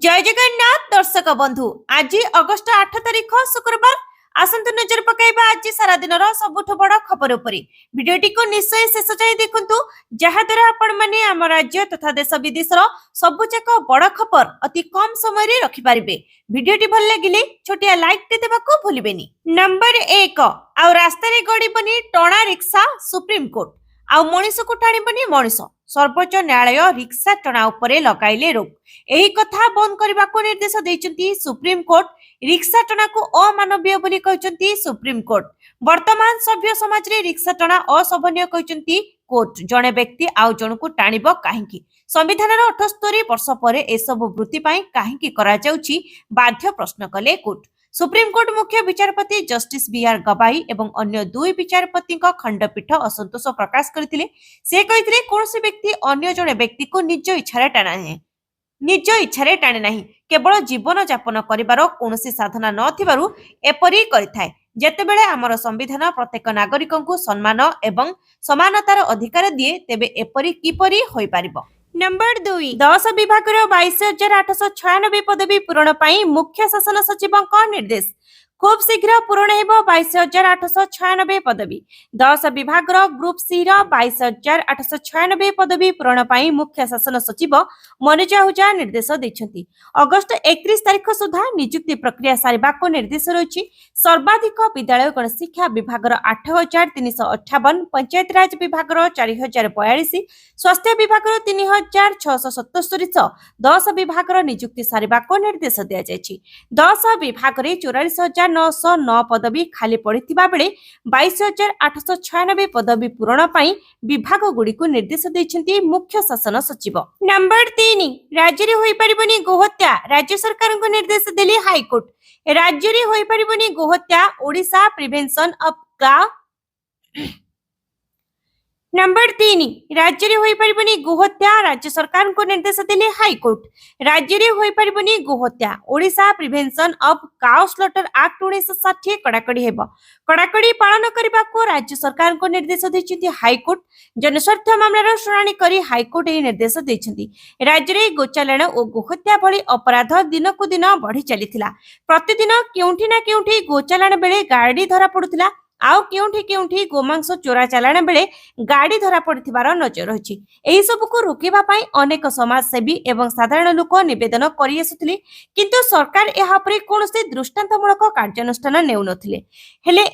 जय जगन्नाथ दर्शक बंधु आज अगस्ट 8 तारिख शुक्रवार आसंतु नजर पकाइबा आज सारा दिन सबुठ बड़ खबर उपरे वीडियोटी को निश्चय शेष जाए देखंतु जहा द्वारा आपण माने हम राज्य तथा देश विदेशर सबुजाक बड़ खबर अति कम समय रे रखि पारिबे। वीडियोटी भल लागिले छोटिया लाइक दे देबाको भूलिबेनी। नंबर 1 आ रास्ता रे गड़ीबनी टणा रिक्शा सुप्रीम कोर्ट आ मनीष को टाणीबनी मनीष सर्वोच्च न्यायालय रिक्शा टणा उपरे लगाइले रोक। एही कथा बंद करने को निर्देश देइचंती सुप्रीम कोर्ट। रिक्शा टणा को अमानवीय बोली कहचंती सुप्रीम कोर्ट। वर्तमान सभ्य समाज रे रिक्शा टणा असभनीय कहचंती कोर्ट। जणे व्यक्ति आउ जणको टाणीबो काहेकि संविधान 78 वर्ष पर एसबु वृत्ति पाई काहेकि करा जाउची बाध्य प्रश्न कले कोर्ट। सुप्रीम कोर्ट मुख्य विचारपति जस्टिस बीआर गवाई एवं अन्य दुई विचारपति खंडपीठ असंतोष प्रकाश करथिले। से कहिथिले कोनोसी व्यक्ति अन्य जणे व्यक्ति को निज इच्छारे टाणे नाही केवल जीवन यापन करिवार कोनोसी साधना नथिबारु एपरि करिथाय। जेतेबेले हमर संविधान प्रत्येक नागरिक को सम्मान एवं समानतार अधिकार दिए तेबे एपरि किपरि होई पारिबो। नंबर 2 10 विभाग 22,896 पदवी पूरण पाई मुख्य शासन सचिव निर्देश। खूब शीघ्र पूरण हेबो 22,896 पदवी। 10 विभाग ग्रुप सी 22,896 पदवी पूरण पाई मुख्य शासन सचिव मनोज आहूजा निर्देश दैछंती। अगस्त 31 तारिख सुधा नियुक्ति प्रक्रिया सारिबा को निर्देश रहिछि। सर्वाधिक विद्यालय गणशिक्षा विभाग 8,358, पंचायत राज विभाग 4,042, स्वास्थ्य विभाग 3,677, 10 विभाग नियुक्ति सारिबा को निर्देश दिया जायछि। 10 विभाग 44,909 पदवी खाली पड़िथिबा बेले 22,896 पदवी पूरण पाई विभाग गुडी को निर्देश दैछंती मुख्य शासन सचिव। नंबर 3 राज्य रे होई परिबनी गोहत्या राज्य सरकार को निर्देश देली हाईकोर्ट। राज्य रे होई परिबनी गोहत्या ओडिशा प्रिवेंशन ऑफ का। नंबर 3 राज्य रे होई परिबनी गोहत्या राज्य सरकार को निर्देश देले हाईकोर्ट। राज्य रे होई परिबनी गोहत्या Odisha prevention of cow slaughter act 1960 कड़ाकड़ी हेबो। कड़ाकड़ी पालन करबा को राज्य सरकार को निर्देश दैछंती हाईकोर्ट। जनस्वार्थ मामलार शुनानी करी हाईकोर्ट ए निर्देश दैछंती। राज्य रे गोचालाण और गोहत्या भली अपराध दिन को दिन बढ़ी चलीथिला। प्रतिदिन केउंठी ना केउंठी गोचालाण बेले गाड़ी धरा पडुथिला आउ केउंठी गोमांस चोरा चालाण बेले गाड़ी धरा पड़िथिबार नजर रहिछि। एही सब को रोकिबा पई अनेक समाजसेवी एवं साधारण लोक निवेदन करि आसुथिले किंतु सरकार एहा परे कोनोसी दृष्टांतमूलक कार्यानुष्ठान नेउ नथिले। हेले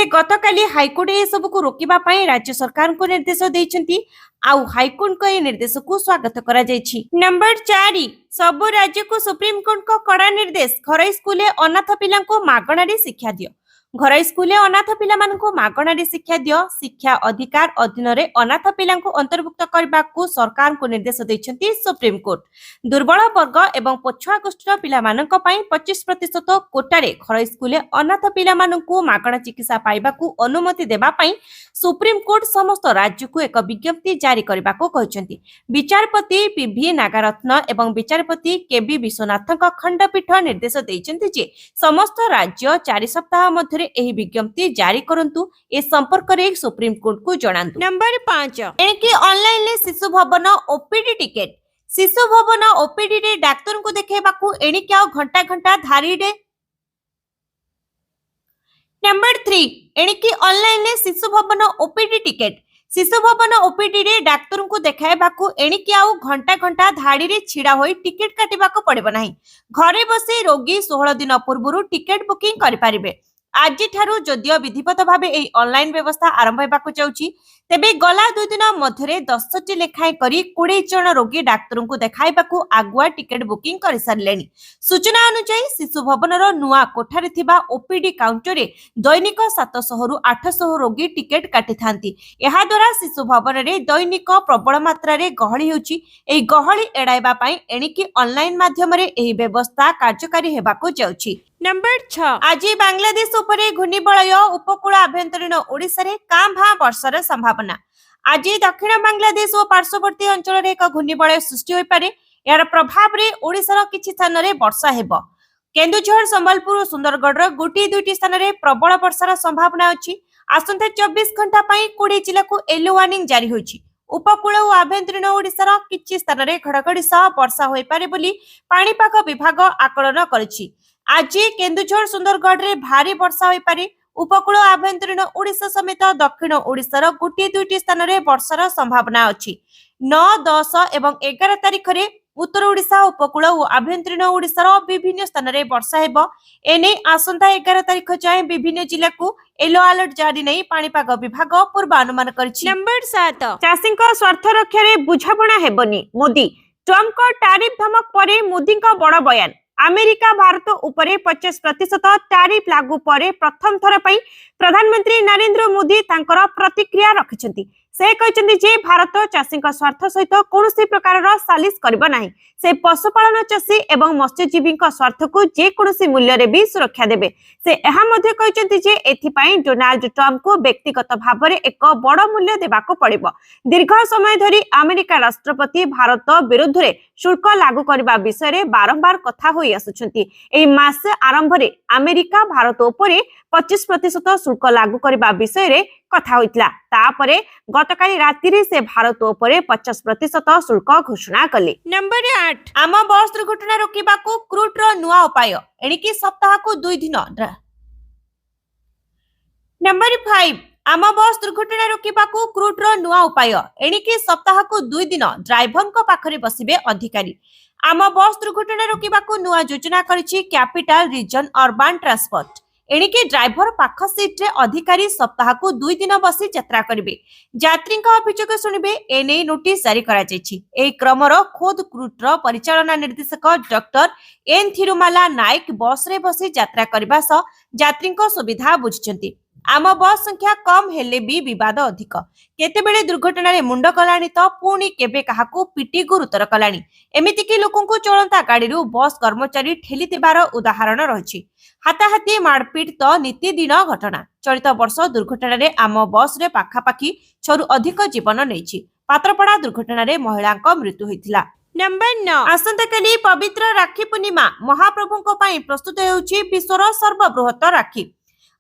गतकाली हाईकोर्ट ए सब को रोकिबा पई राज्य सरकार को निर्देश दैछंती। आउ हाईकोर्ट को ए निर्देश को स्वागत करा जायछि। नंबर 4 सब राज्य को सुप्रीम कोर्ट को कड़ा निर्देश। घर स्कूल अनाथ पिला को मागणारी शिक्षा दियो। घर स्कूल अनाथ पिला मानकु मागणारी शिक्षा दियो। शिक्षा अधिकार अधीन रे अनाथ पिला को अंतर्भुक्त करबा को सरकार को निर्देश दैछंती सुप्रीम कोर्ट। दुर्बल वर्ग एवं पछुआ गोष्ठीर पिला मानक पई 25% कोटारे घर स्कूल अनाथ पिला मानकु मागणा चिकित्सा पाइबा को अनुमति देबा पई सुप्रीम कोर्ट समस्त राज्य को एक विज्ञप्ति जारी करबा को कहचंती। विचारपति पीवी नागारत्न एवं विचारपति केबी विश्वनाथक खंडपीठ निर्देश दैछंती जे समस्त राज्य 4 सप्ताह मध्ये एही विज्ञप्ति जारी करंतु। ए संपर्क रे सुप्रीम कोर्ट को जणांतु। नंबर 5 एनकी ऑनलाइन ले शिशु भवन ओपीडी टिकेट। शिशु भवन ओपीडी रे डाक्टर को देखेबा को एणिके आ घंटा घंटा धारी रे। नंबर 3 एणिके ऑनलाइन ले शिशु भवन ओपीडी टिकेट। शिशु भवन ओपीडी रे डाक्टर को देखाइबा को एणिके आ घंटा घंटा धाड़ी रे छिड़ा होई टिकेट काटिबा को पड़िबो नाही। घरे बसी रोगी 16 दिन पूर्व टिकेट बुकिंग करि पारिबे। आज ठारू जदियो विधिवत भावे एही ऑनलाइन व्यवस्था आरंभ हेबाकु जाउची तेबे गला 2 दिन मध्यरे 10टी लेखाए करी 20 जन रोगी डाक्टर को देखाइबाकु आगुआ टिकेट बुकिंग करि सारलेनी। सूचना अनुसार शिशु भवनर नुआ कोठारे थिबा ओपीडी काउंटर रे दैनिक 700 रु 800 रोगी टिकेट काटि थांती। एहा द्वारा शिशु भवन रे दैनिक प्रबल मात्रा रे गहळी होची। एही गहळी एडाइबा पई एणिकी ऑनलाइन माध्यम रे एही व्यवस्था कार्यकारी हेबाकु जाउची। नंबर 6 आज बांग्लादेश उपरे घूर्णिबलय उपकूल आभ्यंतरीण ओडिशा रे कांभा वर्षार संभावना। आज दक्षिण बांग्लादेश और पार्श्ववर्ती अंचल रे एक घूर्णिबलय सृष्टि होई पारे। यार प्रभाव रे ओडिशार किछि स्थान रे वर्षा हेबो। केन्दुझर संबलपुर और सुंदरगढ़ गोटी दुईटी स्थान रे प्रबल वर्षार संभावना अछि। आसंता 24 घंटा पई 20 जिला को येलो वार्निंग जारी होइछि। उपकूल और आभ्यंतरीण ओडिशार किछि स्थान रे घड़घड़ी सह वर्षा होई पारे बोली पाणीपाग विभाग आकलन करिछि। आज केन्दुझर सुंदरगढ़ रे भारी वर्षा होई पारे। उपकूल आभ्यंतरीण ओडिशा समेत दक्षिण ओडिशार गोटे दुईटी स्थान रे वर्षार संभावना अछि। 9, 10 एवं 11 तारिख रे उत्तर ओडिशा उपकूल और आभ्यंतरीण ओडिशार विभिन्न स्थान रे वर्षा हेबो। एने आसंता 11 तारिख जाए विभिन्न जिला को येलो अलर्ट जारी नहीं पाणीपाग विभाग पूर्वानुमान करिछि। नंबर 7 चाषीଙ୍କ स्वार्थ रक्षा रे बुझापणा हेबनी मोदी ट्रम्प को टैरिफ धमक परे मोदी का बड़ बयान। अमेरिका भारत उपरे 50% टैरिफ लागू परे प्रथम थर पई प्रधानमंत्री नरेंद्र मोदी तांकर प्रतिक्रिया रखिछंती। से कहते जे भारत चाषी स्वार्थ सहित कौन प्रकार सालिश करब नाही। से पशुपालन चाषी एवं मत्स्यजीवी स्वार्थ को जेकोसी मूल्य रे भी सुरक्षा देबे। से एहा मध्ये कहते जे एथिपाई डोनाल्ड ट्रम्प को व्यक्तिगत भाव में एक बड़ मूल्य देबाको पड़िबो। दीर्घ समय धरी अमेरिका राष्ट्रपति भारत विरुद्ध रे शुल्क लागू करबा विषय रे बारंबार कथा होई आसुछंती। एई मास आरंभ रे अमेरिका भारत उपरे 25% शुल्क लागू करबा विषय रे कथा होइतला। तापरे गतकाली राति रे से भारत उपरे 50% शुल्क घोषणा कले। नंबर 8 आम बस दुर्घटना रोकिबाकू क्रूट रो नुआ उपाय एणिकी सप्ताह को 2 दिन। नंबर 5 आम बस दुर्घटना रोकिबाकू क्रूट रो नुआ उपाय एणिकी सप्ताह को 2 दिन ड्राइवर को पाखरे बसिबे अधिकारी। आम बस दुर्घटना रोकिबाकू नुआ योजना करिछि कैपिटल रीजन अर्बन ट्रांसपोर्ट। एणिके ड्राइवर पाख सीट रे अधिकारी सप्ताह को 2 दिन बसी यात्रा करिवे। यात्री अभियोग शुणिबे एने नोटिस जारी करा जायछि। एई क्रमर खोद क्रूट रो परिचालना निर्देशक डॉक्टर एन थिरुमाला नायक बस रे बसी यात्रा करबा स यात्री सुविधा बुझिचंती। आम बस संख्या कम हेले भी विवाद अधिक। केतेबेले दुर्घटना रे मुंड कलाणी तो पुणी केबे काहाकू पिटी गुरुतर कलाणी। एमिति कि लोकन को चलंता गाड़ी रु बस कर्मचारी ठेली देबार उदाहरण रहिछि। हाताहाती मारपीट तो नित्यदिन घटना। चलित वर्ष दुर्घटना रे आम बस रे पाखापाखी 6 रु अधिक जीवन नेछि। पात्रपड़ा दुर्घटना रे महिलांक मृत्यु होइथिला। नंबर 9 आसंता काली पवित्र राखी पूर्णिमा महाप्रभुंको पई प्रस्तुत हेउछि विश्वर सर्वबृहत राखी।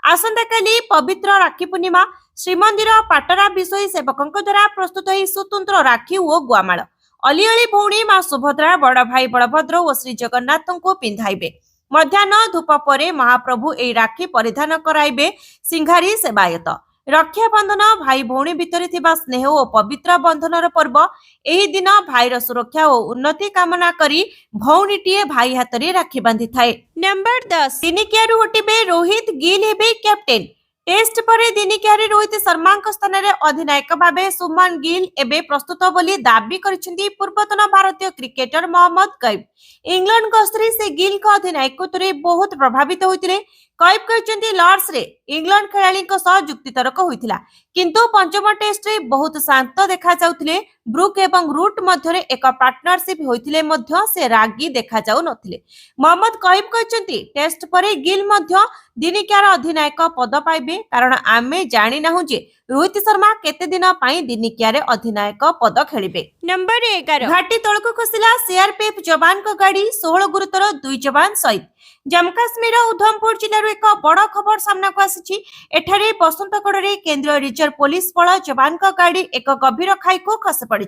आसंता काली पवित्र राखी पूर्णिमा श्रीमंदिर पाटरा विषयी सेवकों द्वारा प्रस्तुत ही स्वतंत्र राखी और गुआमाल अलिअली भौणी मां सुभद्रा बड़ भाई बलभद्र और श्री जगन्नाथ को पिंधाइबे। मध्याह्न धूप परे महाप्रभु ए राखी परिधान कराइबे सिंघारी सेवायत। रक्षा बंधन भाई भौणी भितर थिबा स्नेह और पवित्र बंधनर पर्व। एही दिन भाईर सुरक्षा और उन्नति कामना करी भौणीटीए भाई हातरे राखी बांधि थाए। नंबर 10 दिनिकियारु हटिबे रोहित गिल हेबे कैप्टेन। टेस्ट पर दिनिकियारे रोहित शर्मा स्थान में अधिनायक भावे सुमन गिल एबे प्रस्तुत बोली दाबी करिसेंती पूर्वतन भारतीय क्रिकेटर मोहम्मद कैफ। इंग्लैंड गस्तरे से गिल का अधिनायकत्व रे बहुत प्रभावित होइतिले। कैफ कहचंती लॉर्ड्स रे इंग्लैंड खेलाड़ी सह जुक्तितर्क होइतिला किंतु पंचम टेस्ट रे बहुत शांत देखा जाउतिले। ब्रुक एवं रूट मध्य एक पार्टनरशिप होइतिले मध्य से रागी देखा जाउ नथिले। मोहम्मद कैफ कहचंती टेस्ट पर गिल मध्य दिनिकियार अधिनायक पद पाइबे कारण आमे जानि नाहु जे रोहित शर्मा केते दिन पाई दिनिकियारे अधिनायक पद खेलिबे। नंबर 11 घाटी तळको खसिला सीआरपीएफ जवान को गाड़ी 16 गुरुतर 2 जवान शहीद। जम्मू काश्मीर उधमपुर जिल्लार एक बड़ खबर सामना को आसी। एठारे बसंतगढ़ रे केंद्रीय रिजर्व पुलिस बल जवान को गाड़ी एक गभीर खाई को खस पड़ी।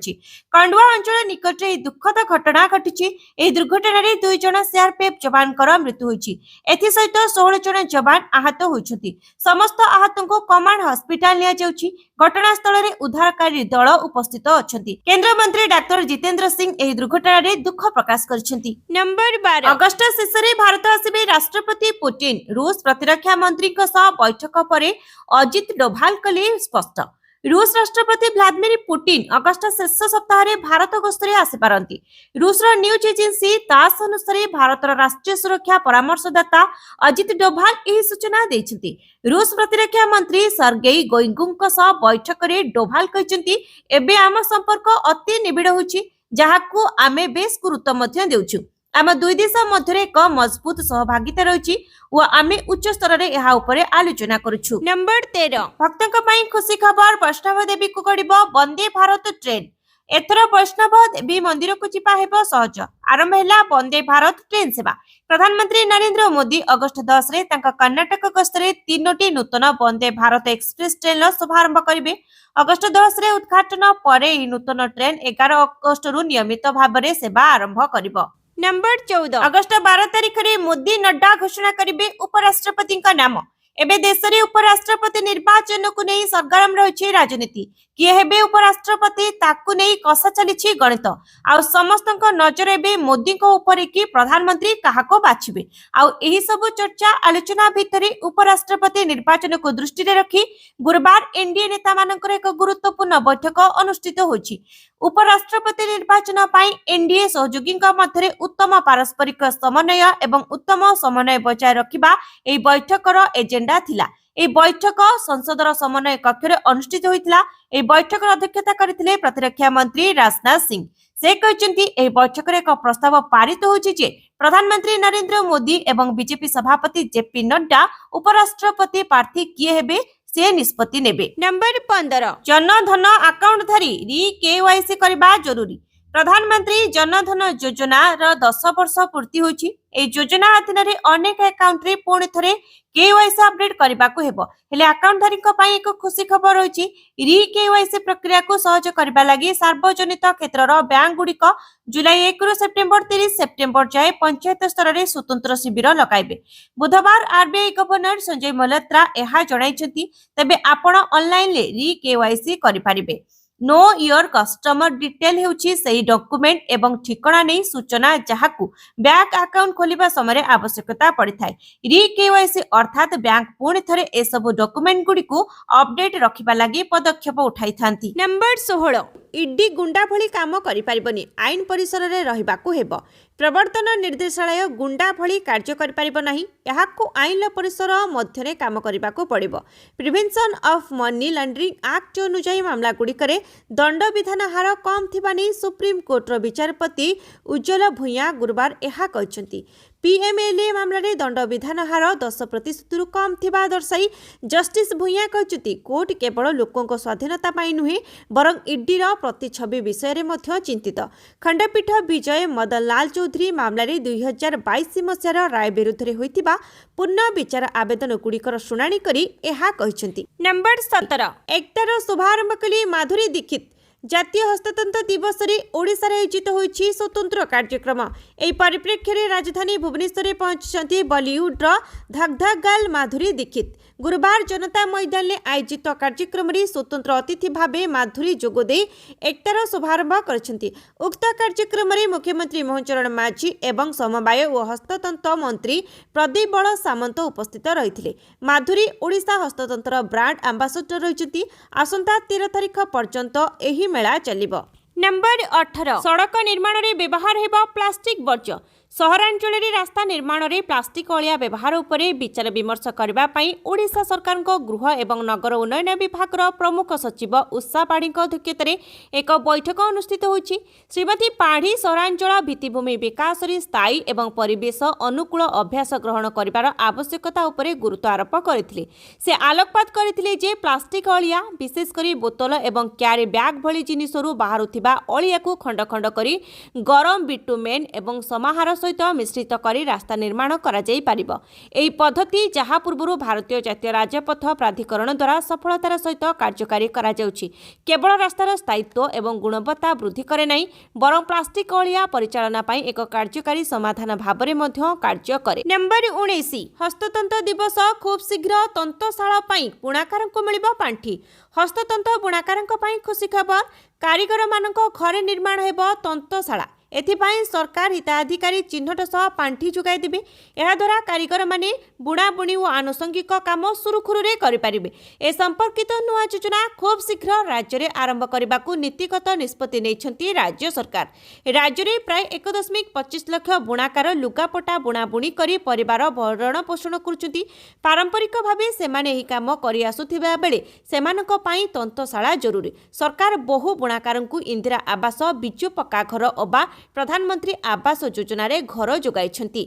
कंडुआ अंचल निकट रे दुखद घटना घटी। एही दुर्घटना रे 2 जन सीआरपीएफ जवान मृत्यु होइछि। एथि सहित 16 जन जवान आहत होइछथि। समस्त आहत को कमांड हॉस्पिटल लिया जाउछि। घटनास्थल रे उद्धारकारी दल उपस्थित अछंती। केंद्र मंत्री डॉक्टर जितेंद्र सिंह एही दुर्घटना रे दुख प्रकाश करछंती। नंबर 12 अगस्त शेष रे भारत आसिबे राष्ट्रपति पुतिन। रूस प्रतिरक्षा मंत्री को सह बैठक परे अजित डोभाल कले स्पष्ट। रूस राष्ट्रपति व्लादिमीर पुतिन अगस्त शेष सप्ताह रे भारत गस्तरे आसी पारंती। रूसर न्यूज एजेंसी तास अनुसार भारतर राष्ट्रीय सुरक्षा परामर्शदाता अजित डोभाल एही सूचना दैछंती। रूस प्रतिरक्षा मंत्री सर्गेई गोइगुंको सह बैठक रे डोभाल कहचंती एबे आम संपर्क अति निबिड़ होछि जहाकू आमे बेस गुरुत्व मध्य देउछु। आम 2 देश मध्य एक मजबूत सहभागिता रही और आमे उच्च स्तर रे एहा उपरे आलोचना करूछु। नंबर 13 भक्तों पई खुशी खबर वैष्णव देवी को गड़िबो वंदे भारत ट्रेन। एथर वैष्णव देवी मंदिर को जीवा हेबो सहज। आरंभ है वंदे भारत ट्रेन सेवा। प्रधानमंत्री नरेंद्र मोदी अगस्ट 10 रे तांका कर्नाटक गस्तरे 3टी नूतन वंदे भारत एक्सप्रेस ट्रेन शुभारंभ करेंगे। अगस्ट 10 रे उद्घाटन पर यह नूतन ट्रेन 11 अगस्ट रु नियमित भाव में सेवा आरंभ करिबो। नंबर 14 अगस्ट 12 तारिख रे मोदी नड्डा घोषणा करेंगे उपराष्ट्रपति नाम। एबे देश रे उपराष्ट्रपति निर्वाचन को नहीं सरगरम रही राजनीति। किए हेबे उपराष्ट्रपति ताकू नहीं कषा चली गणित। आ समस्त नजर एबे मोदी को ऊपर कि प्रधानमंत्री काहाको बाछिबे। आ एही सब चर्चा आलोचना भितरे उपराष्ट्रपति निर्वाचन को दृष्टि रे रखी गुरुवार एनडीए नेता मानकर एक गुरुत्वपूर्ण बैठक अनुष्ठित होछि। उपराष्ट्रपति निर्वाचन पाई एनडीए सहयोगी मध्य उत्तम पारस्परिक समन्वय एवं उत्तम समन्वय बजाय रखिबा एही बैठकर एजेंडा थिला। এই বৈঠক সংসদর সমন্বয় কক্ষরে অনুষ্ঠিত হয়েছিল। এই বৈঠকর অধ্যক্ষতা করেছিলেন প্রতিরক্ষা মন্ত্রী রাজনাথ সিং। সে କହିଛନ୍ତି এই বৈঠকরে এক প্রস্তাব পারিত হয়েছে যে প্রধানমন্ত্রী নরেন্দ্র মোদি এবং বিজেপি সভাপতি জেপি নড্ডা উপরাষ্ট্রপতি প্রার্থী কিଏ ହେବେ से निष्पत्ति नेबे। नंबर 15 जनधन अकाउंट धरी री-केवाईसी करबा जरूरी। प्रधानमंत्री जनधन योजना 10 वर्ष पूर्ति होछि। ए योजना अधीन रे अनेक अकाउंट रे पुणी थरे केवाईसी अपडेट करबा को हेबो। हेले अकाउंट धारी को पई एक खुशी खबर होछि। री-केवाईसी प्रक्रिया को सहज करबा लागि सार्वजनिक क्षेत्रर बैंक गुडी को जुलाई 1 रु सेप्टेम्बर 30 सेप्टेम्बर जाए पंचायत स्तर रे स्वतंत्र शिविर लगाइबे। बुधवार आरबीआई गवर्नर संजय मल्होत्रा एहा जणाइछथि। तबे आपण ऑनलाइन ले री-केवाईसी करि पारिबे। नो योर कस्टमर डिटेल हेउछि सही डॉक्यूमेंट एवं ठिकाना नहीं सूचना जहाकू बैंक अकाउंट खोलिबा समय आवश्यकता पड़ी थाए। री-केवाईसी अर्थात बैंक पुणी थरे ए सब डॉक्यूमेंट गुडी को अपडेट रखिबा लागि पदक्षेप उठाई थांती। नंबर 16 ईडी गुंडा भली काम करि पारिबनी। आईन परिसर रे रहिबाकू हेबो। प्रवर्तन निर्देशालय गुंडा भली कार्य करि पारिबो नाही। एहाकू आईन परिसर मध्यरे काम करिबाकू पड़िबो। Prevention of money laundering act अनुसार मामला गुडी करे दंड विधान हार कम थिबा नै सुप्रीम कोर्टर विचारपति उज्ज्वल भूया गुरुवार एहा कहचंती। पीएमएलए मामला रे दंड विधान हार 10% रु कम थिबा दर्शाई जस्टिस भूया कहचंती कोर्ट केवल लोकों स्वाधीनता पाई नुहे बरं ईडी रो प्रतिछवि विषय रे मध्य चिंतित। खंडपीठ विजय मदन लाल चौधरी मामला रे 2022 मसियार राय विरुद्ध रे होइतिबा पुनः विचार आवेदन गुड़िकर शुणाणी करी एहा कहचंती। नंबर 17 एकटार शुभारंभ कली माधुरी दीक्षित। जातीय हस्ततंत्र दिवस रे ओडिशा रे आयोजित होइछि स्वतंत्र कार्यक्रम। एही परिप्रेक्ष्य रे राजधानी भुवनेश्वर रे पहुंचछन्ती बॉलीवुड रो धक-धक गर्ल माधुरी दीक्षित। गुरुवार जनता मैदान में आयोजित कार्यक्रम रे स्वतंत्र अतिथि भावे माधुरी जोगदे एकटार शुभारंभ करछन्ती। उक्त कार्यक्रम रे मुख्यमंत्री मोहन चरण माझी एवं समवाय और हस्ततंत्र मंत्री प्रदीप बल सामंत उपस्थित रहिथिले। माधुरी ओडिशा हस्ततंत्र ब्रांड एम्बासाडर रहिछन्ती। आसंता 13 तारिख पर्यंत एही मेला चलिबो। नंबर 18 सड़क निर्माण रे व्यवहार हेबा प्लास्टिक वर्ज्य। सहरांचल रास्ता निर्माण रे प्लास्टिक अलिया व्यवहार उपरे विचार विमर्श करबा पई ओडिशा सरकार गृह एवं नगर उन्नयन विभाग प्रमुख सचिव उषा पाढ़ी अध्यक्षतार एक बैठक अनुष्ठित होइछि। श्रीमती पाढ़ी सहरांचल भित्तिभूमि विकास रे स्थायी एवं परिवेश अनुकूल अभ्यास ग्रहण करिवार आवश्यकता उपरे गुरुत्व आरोप करथिले। से आलोकपात करथिले जे प्लास्टिक अलिया विशेषकर बोतल एवं क्यारी बैग भली जिनिसरु बाहरुथिबा अलिया को खंड खंड करी गरम बिटुमेन एवं समाहार सहित मिश्रित करी रास्ता निर्माण करा जाई पारिबो। एही पद्धति जहा पूर्वरु भारतीय जातीय राजपथ प्राधिकरण द्वारा सफलतार सहित कार्यकारी करा जाउछि। केवल रास्तार स्थायित्व एवं गुणवत्ता वृद्धि करे नाही बरं प्लास्टिक अलिया परिचालना पई एक कार्यकारी समाधान भाबरे मध्य कार्य करे। नंबर 19 हस्ततंत्र दिवस खूब शीघ्र तंतशाला पई बुणाकारंको मिलिबो पांठी। हस्ततंत्र बुणाकारंको पई खुशी खबर कारीगर मानक घरे निर्माण हेबो तंतशाला। एथिपाई सरकार हिताधिकारी चिन्हट सह पांठी जोगाई देबे। एहा द्वारा कारीगर माने बुणा बुणी और आनुषंगिक काम सुरुखुरुरे करि पारिबे। ए संपर्कित नुआ योजना खूब शीघ्र राज्य रे आरंभ करबाकू नीतिगत निष्पत्ति नेछंती राज्य सरकार। राज्य रे प्राय 1.25 लाख बुणाकार लुगापटा बुणा बुणी करी परिवार भरण पोषण करुचंती। पारंपरिक भाबे सेमाने एही काम करि आसुथिबा बेले सेमानक पई तंतशाला जरूरी। सरकार बहु बुणाकारंकू इंदिरा आवास बिजु पक्का घर अबा प्रधानमंत्री आवास योजना रे घर जोगाइछंती।